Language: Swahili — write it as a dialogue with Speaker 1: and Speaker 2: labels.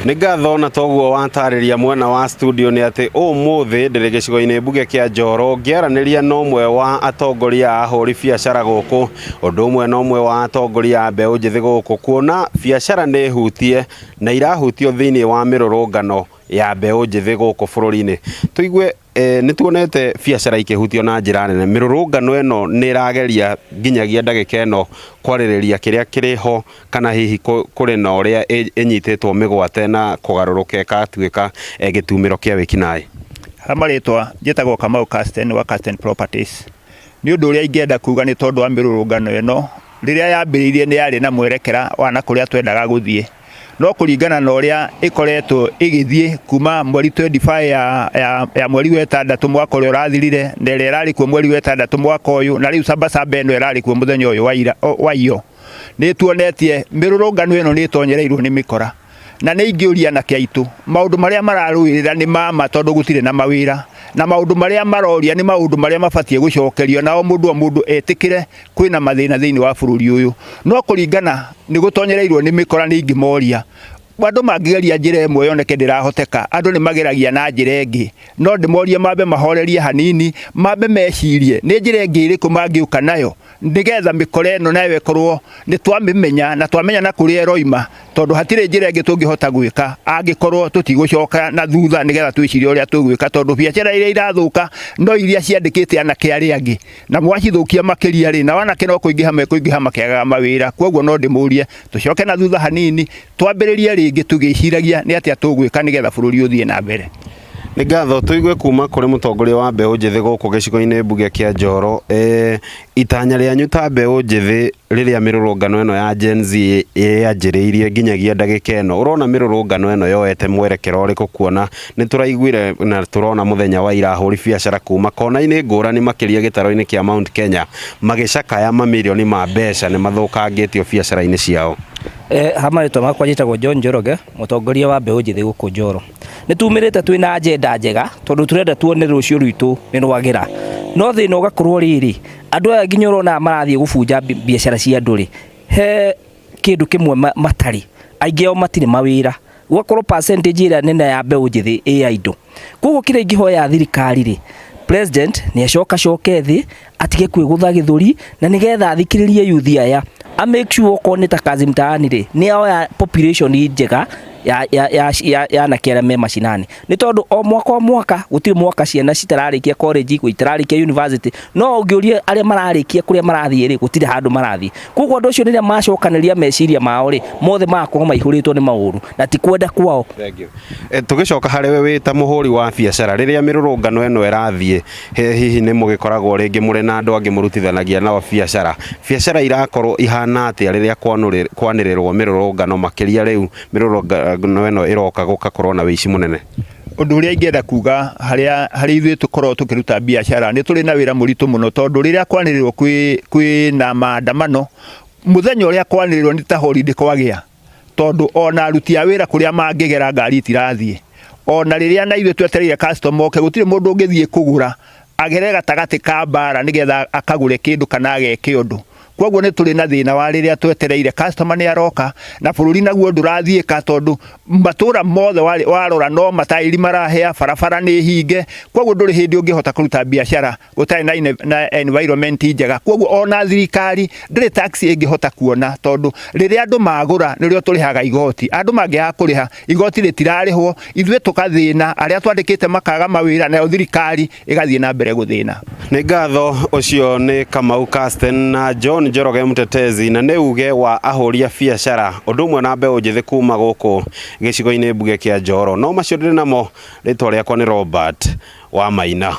Speaker 1: Nĩ ngatho na toguo watarĩria mwena wa studio nĩ atĩ ũmũthĩ ndĩrĩ gĩcigo-inĩ mbuge kĩa Njoro ngĩaranĩria na ũmwe wa atongoria a ahũri biacara gũkũ, ũndũ ũmwe na ũmwe wa atongoria a mbeũ njĩthĩ gũkũ, kuona biacara nĩ hutie na irahutio thĩinĩ wa mĩrũrũngano ya mbeũ njĩthĩ gũkũ bũrũri-inĩ. Tũigue nĩ tuonete biacara ikĩhutio na njĩra nene. Mĩrũrũngano ĩno nĩ ĩrageria nginyagia ndagĩka ĩno kwarĩrĩria kĩrĩa kĩrĩho, kana hihi kũrĩ na ũrĩa ĩnyitĩtwo mĩgwate na kũgarũrũka ĩgatuĩka gĩtumĩro kĩa wĩkinaĩ.
Speaker 2: Marĩtwa njĩtagwo Kamau Casten wa Casten Properties. Nĩ ũndũ ũrĩa ingĩenda kuga nĩ tondũ wa mĩrũrũngano ĩno, rĩrĩa yambĩrĩirie nĩ yarĩ na mwerekera wa na kũrĩa twendaga gũthiĩ. No kũringana na ũrĩa ĩkoretwo ĩgĩthiĩ kuma mweri 25 ya mweri wa 6 mwaka ũrĩa ũrathirire, na ĩrĩa ĩrarĩ kuo mweri wa 6 mwaka ũyũ, na rĩu Sabasaba ĩno ĩrarĩ kuo mũthenya ũyũ wa iyo, nĩ tuonetie mĩrũrũngano ĩno nĩ ĩtonyereirwo nĩ mĩkora, na nĩ ingĩũria na kĩaitũ maũndũ marĩa mararũĩrĩra nĩ mama tondũ gũtirĩ na mawĩra, na maũndũ marĩa maroria nĩ maũndũ marĩa mabatie gũcokerio, na o mũndũ etĩkĩre kwĩna mathĩna thĩinĩ wa bũrũri ũyũ. No kũringana nĩ gũtonyereirwo nĩ mĩkora, nĩ ingĩmoria andũ mangĩgeria njĩra ĩmwe yoneke ndĩrahoteka, andũ nĩ mageragia na njĩra ĩngĩ, no ndĩmorie mambe mahorerie hanini, mambe mecirie nĩ njĩra ĩngĩ ĩrĩkũ mangĩũka nayo nĩgetha mĩkora ĩno nayo ĩkorwo nĩ twamĩmenya na twamenya na kũrĩa ĩroima, tondũ hatirĩ njĩra ĩngĩ tũngĩhota gwĩka angĩkorwo tũtigũcoka na thutha nĩgetha twĩcirie ũrĩa tũgwĩka, tondũ biacara iria irathũka no iria ciandĩkĩte anake arĩa angĩ, na mwacithũkia makĩria rĩ, na wanake no kũingĩha makĩagaga mawĩra. Kwoguo no ndĩmũrie tũcoke na thutha hanini, twambĩrĩrie rĩngĩ tũgĩciragia nĩ atĩa tũgwĩka nĩgetha bũrũri ũthiĩ na mbere.
Speaker 1: Nĩ ngatho tũigue kuma kũrĩ mũtongoria wa mbeũ njĩthĩ gũkũ gĩcigo-inĩ mbuge kĩa Njoro. Itanya rĩanyu ta mbeũ njĩthĩ rĩrĩa mĩrũrũngano ĩno ya Gen Z yanjĩrĩirie nginyagia ndagĩka ĩno, ũrona mĩrũrũngano ĩno yoete mwerekero ũrĩkũ, kuona nĩ tũraiguire na tũrona mũthenya wa ira ahũri biacara kuma kona-inĩ ngũrani makĩria gĩtaro-inĩ kĩa Mount Kenya magĩcakaya mamirioni ma mbeca nĩ mathũkangĩtio biacara-inĩ ciao?
Speaker 3: Marĩtwa makwa njĩtagwo John Njoroge, mũtongoria wa mbeũ njĩthĩ gũkũ Njoro. Nĩ tumĩrĩte twĩna agenda njega tondũ tũrenda tuone rũciũ rwitũ nĩ rwagĩra, no thĩna ũgakorwo rĩrĩ, andũ aya nginya ũrona marathiĩ gũbunja biacara cia andũ rĩ, he kĩndũ kĩmwe matarĩ, aingĩ ao matirĩ mawĩra, ũgakorwo percentage ĩrĩa nene ya mbeũ njĩthĩ ĩ idle. Koguo kĩrĩa ingĩhoya thirikari rĩ, President nĩ acoke thĩ atige kwĩgũtha gĩthũri, na nĩgetha athikĩrĩrie youth aya, a make sure okorwo nĩ ta kazi mtaani rĩ, nĩ oya population njega ya nakĩara me mashinani, nĩ tondũ o mwaka gũtirĩ mwaka ciana citararĩkia college itararĩkia university, no ũngĩũria arĩa mararĩkia kũrĩa marathiĩ rĩ, gũtirĩ handũ marathiĩ. Koguo andũ acio rĩrĩa macokanĩria meciria mao rĩ, mothe magakorwo maihũrĩtwo nĩ maũru na ti kwenda kwao.
Speaker 1: Tũgĩcoka harĩ we wĩ ta mũhũri wa biacara, rĩrĩa mĩrũrũngano ĩno ĩrathiĩ, hihi nĩ mũgĩkoragwo rĩngĩ mũrĩ na andũ angĩ mũrutithanagia nao biacara irakorwo ihana atĩa rĩrĩa kwanĩrĩrwo mĩrũrũngano makĩria rĩu mĩrũrũngano ĩno ĩroka gũgakorwo na wĩici mũnene?
Speaker 2: Ũndũ ũrĩa ingĩenda kuga harĩ ithuĩ tũkorwo tũkĩruta biacara, nĩ tũrĩ na wĩra mũritũ mũno, tondũ rĩrĩa kwanĩrĩrwo kwĩ na maandamano, mũthenya ũrĩa kwanĩrĩrwo nĩ ta holiday kwagĩa, tondũ ona aruti a wĩra kũrĩa mangĩgera ngari itirathiĩ, ona rĩrĩa na ithuĩ twetereire customer oke, gũtirĩ mũndũ ũngĩthiĩ kũgũra agere gatagatĩ ka mbara nĩgetha akagũre kĩndũ kana ageke ũndũ. Kwoguo nĩ tũrĩ na thĩna wa rĩrĩa twetereire customer nĩ aroka na bũrũri naguo ndũrathiĩka, tondũ matũra mothe warora no mataĩri marahĩa, barabara nĩ hinge. Kwoguo ndũrĩ hĩndĩ ũngĩhota kũruta biacara gũtarĩ na environment njega. Kwoguo ona thirikari ndĩrĩ tax ĩngĩhota kuona, tondũ rĩrĩa andũ magũra nĩrĩo tũrĩhaga igoti. Andũ mangĩaga kũrĩha igoti rĩtirarĩhwo, ithuĩ tũkathĩna, arĩa twandĩkĩte makaga mawĩra, nayo thirikari ĩgathiĩ na mbere gũthĩna.
Speaker 1: Nĩ ngatho. Ũcio nĩ Kamau Casten na John Njoroge mũtetezi, na nĩ uge wa ahũri a biacara ũndũ ũmwe na mbeũ njĩthĩ kuma gũkũ gĩcigo-inĩ mbuge kĩa Njoro. No macio ndĩrĩ namo, rĩtwa rĩakwa nĩ Robert wa Maina.